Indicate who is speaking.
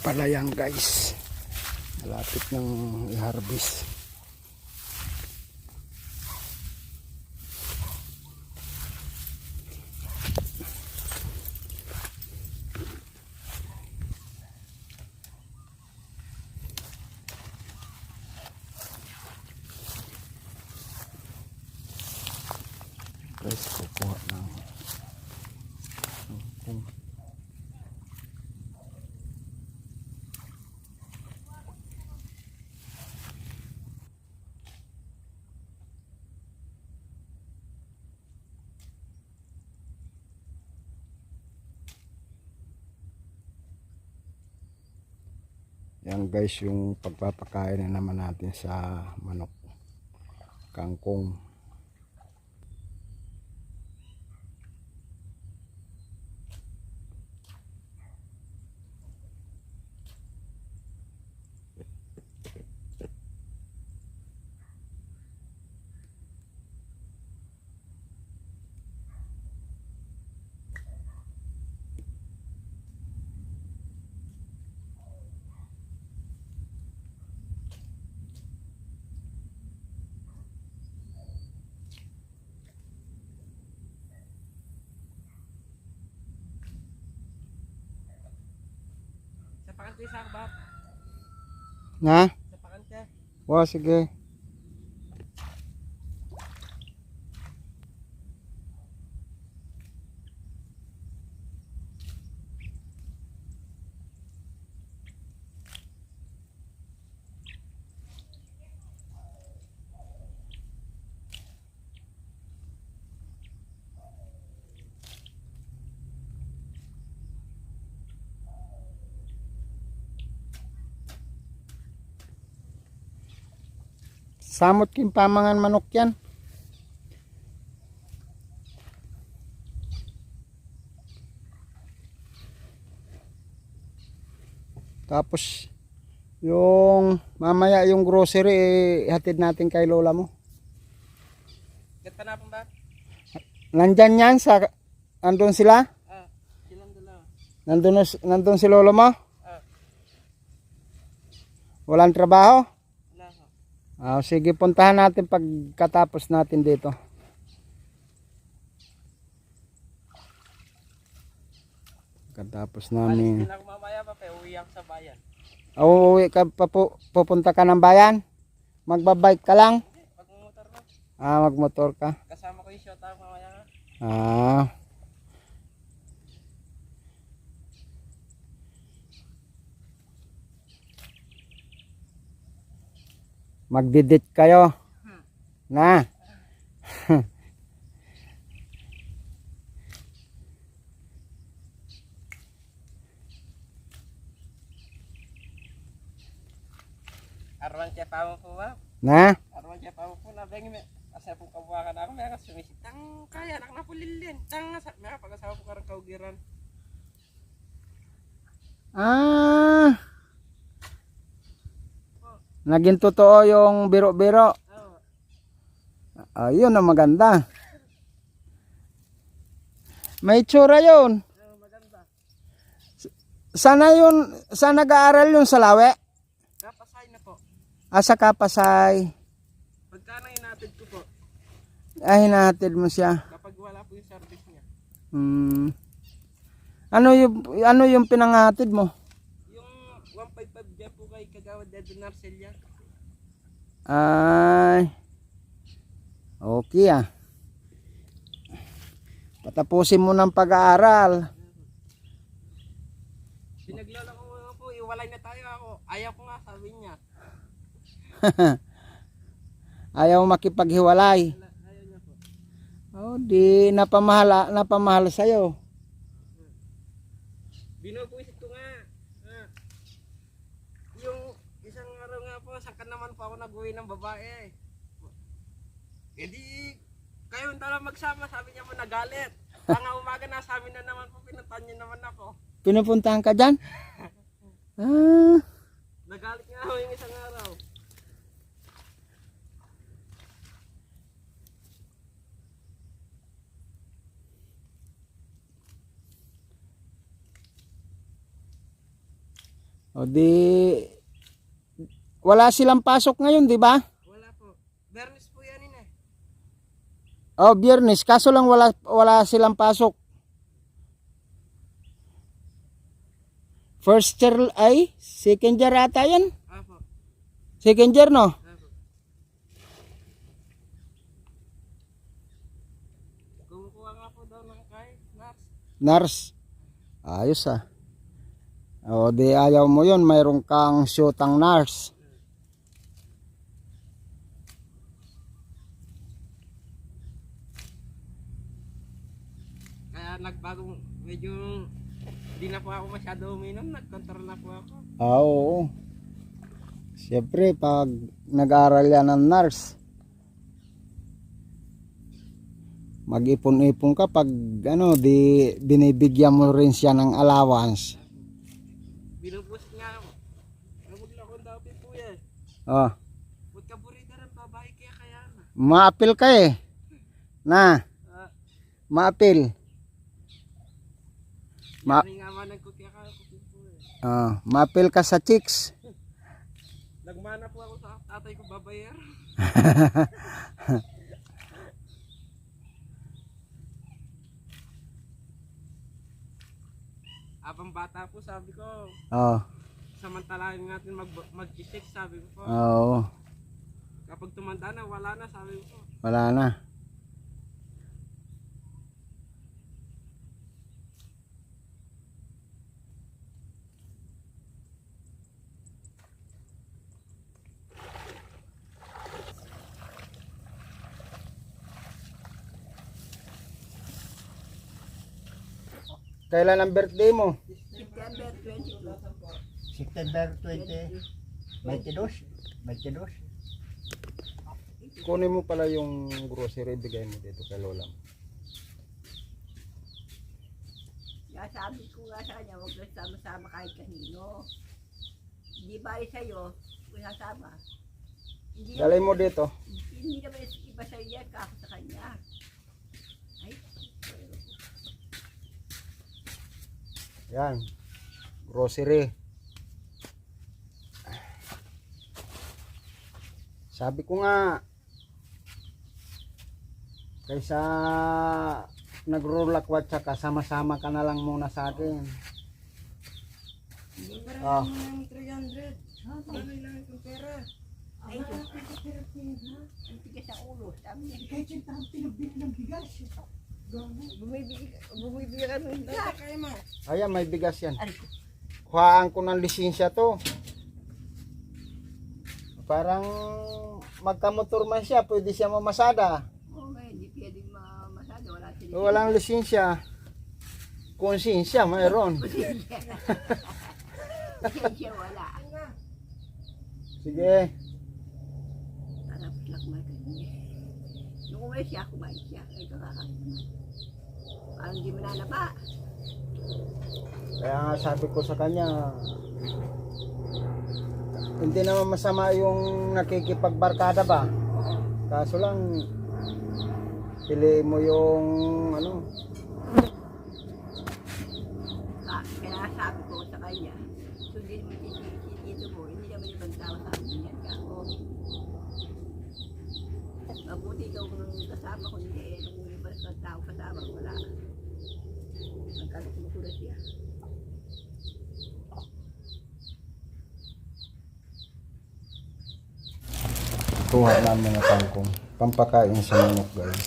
Speaker 1: palayan guys, malapit ng i-harvest. Guys, kukuha ng kung yan guys, yung pagpapakain na naman natin sa manok, kangkong.
Speaker 2: Pakante sa bab.
Speaker 1: Na?
Speaker 2: Sa pakante.
Speaker 1: Wow, sige. Samot king pamangan manok yan. Tapos yung mamaya yung grocery hatid natin kay lola mo.
Speaker 2: Gata na pang ba?
Speaker 1: Nandyan yan sa andun sila?
Speaker 2: Silang dalawa.
Speaker 1: Nandun si lolo mo? Walang trabaho?
Speaker 2: Wala ho.
Speaker 1: Sige, puntahan natin pagkatapos natin dito. Pagkatapos namin.
Speaker 2: Alis din ako mamaya pa, uwi ako sa bayan.
Speaker 1: Uuwi ka pa pupunta ka ng bayan? Magbabike ka lang?
Speaker 2: Hindi, magmumotor na.
Speaker 1: Magmotor ka.
Speaker 2: Kasama ko yung shota mamaya nga.
Speaker 1: Magdidit kayo. Na.
Speaker 2: Arwan siya pa mo po ba?
Speaker 1: Na.
Speaker 2: Arwan siya pa mo po na bengi me. Asa po kabuakan ako, may sumisitang kaya anak na pulilin. Tang may pag-asawa po karang kaugiran.
Speaker 1: Naging totoo yung biro-biro. Yun ang maganda. May tsura yun.
Speaker 2: Maganda.
Speaker 1: Saan nag-aaral yun sa Lawe?
Speaker 2: Kapasay na po.
Speaker 1: Sa Kapasay.
Speaker 2: Pagkano inatid ko po?
Speaker 1: Hinahatid mo siya.
Speaker 2: Kapag wala po yung service niya.
Speaker 1: Ano yung pinanghatid mo?
Speaker 2: Yung 155 dyan po kay Kagawad Edo Narcelia.
Speaker 1: Okay patapusin mo ng pag-aaral.
Speaker 2: Pinaglala ko po, iwalay na tayo ako. Ayaw ko nga, sabi niya.
Speaker 1: Ayaw makipaghiwalay.
Speaker 2: Ayaw niya po.
Speaker 1: Di napamahal sa'yo.
Speaker 2: Binubuisit ko nga. Yung isang araw nga po, sangka naman po ako nag-uwi ng babae. E di, kayo tala magsama, sabi niya po nagalit. Tanga umaga na sa amin na naman po, pinuntahan niyo naman ako.
Speaker 1: Pinupuntahan ka dyan?
Speaker 2: Nagalit nga ako yung isang araw.
Speaker 1: O di, wala silang pasok ngayon, di ba?
Speaker 2: Wala po. Bernis po yan eh.
Speaker 1: O, Biyernes, kaso lang wala silang pasok. First year ay, second year ata yan.
Speaker 2: Apo.
Speaker 1: Second year, no?
Speaker 2: Apo. Kumukuha nga po daw ng kahit nuts.
Speaker 1: Nurse. Ayos ah. O di ayaw mo yun, mayroon kang shootang nurse.
Speaker 2: Kaya nagbagong medyo di na po ako masyado uminom, nag-control na po ako.
Speaker 1: Oo. Siyempre, pag nag-aaral yan ng nurse, mag-ipon-ipon ka pag ano, di binibigyan mo rin siya ng allowance.
Speaker 2: Binubus nga ako. Huwag lang akong dapit po yan.
Speaker 1: Oh,
Speaker 2: Huwag ka burida rin babae kaya na.
Speaker 1: maapil ka eh. Na,
Speaker 2: Ah,
Speaker 1: maapil.
Speaker 2: Yari nga man nagkukya ka po eh.
Speaker 1: Maapil ka sa chicks.
Speaker 2: Nagmana po ako sa tatay ko babayer. Abang bata po sabi ko,
Speaker 1: Oh,
Speaker 2: samantalahin natin mag-isik sabi ko po.
Speaker 1: oo.
Speaker 2: Kapag tumanda na, wala na sabi ko po.
Speaker 1: Wala na. Kailan ang birthday mo?
Speaker 3: September 22.
Speaker 1: September 20, 22. 22. Kunin mo pala yung grocery, bigay mo dito kay Lola.
Speaker 3: Kaya sabi ko nga sa kanya, huwag na sama-sama kahit kanino. Hindi ba sa'yo, kung nasama. Hindi
Speaker 1: Dalay mo dito.
Speaker 3: Hindi naman iba sa'yo yan, kako sa kanya. Ay,
Speaker 1: Yan. Grocery. Sabi ko nga, kaysa nagrulakwat tsaka sama-sama ka na lang muna sa akin.
Speaker 2: Hindi pa
Speaker 1: Ah.
Speaker 2: ng 300. Ano lang itong pera?
Speaker 3: ay, ang tigas sa ulo. Sabi niya,
Speaker 2: Kahit yung taong pinagbili ng bigas. Bumibigay ka nun. Dati kayo ma.
Speaker 1: Ayan, may bigas yan.
Speaker 3: Ay,
Speaker 1: Kuhaan ko ng lisensya to. Parang magkamotor man siya, pwede siya mamasada.
Speaker 3: oh, may hindi pwedeng masada, wala sila.
Speaker 1: Walang lisensya. Konsensya, mayroon.
Speaker 3: Siya wala.
Speaker 1: Sige.
Speaker 3: Harap lang maganda. Nung uwi siya, kumain siya. Ay, kakakain. Parang hindi mo nalaba.
Speaker 1: Kaya nga sabi ko sa kanya, hindi naman masama yung nakikipagbarkada ba? Kaso lang, piliin mo yung ano.
Speaker 3: Kaya sabi ko sa kanya, sundin mo dito mo, hindi naman ibang tao sa amin yan ka ako. Mabuti ikaw kung kasama ko, hindi eh, nung ibang tao kasama, wala. Magkakasin ko na siya.
Speaker 1: Kuha na mga kangkong. Pampakain sa manok guys.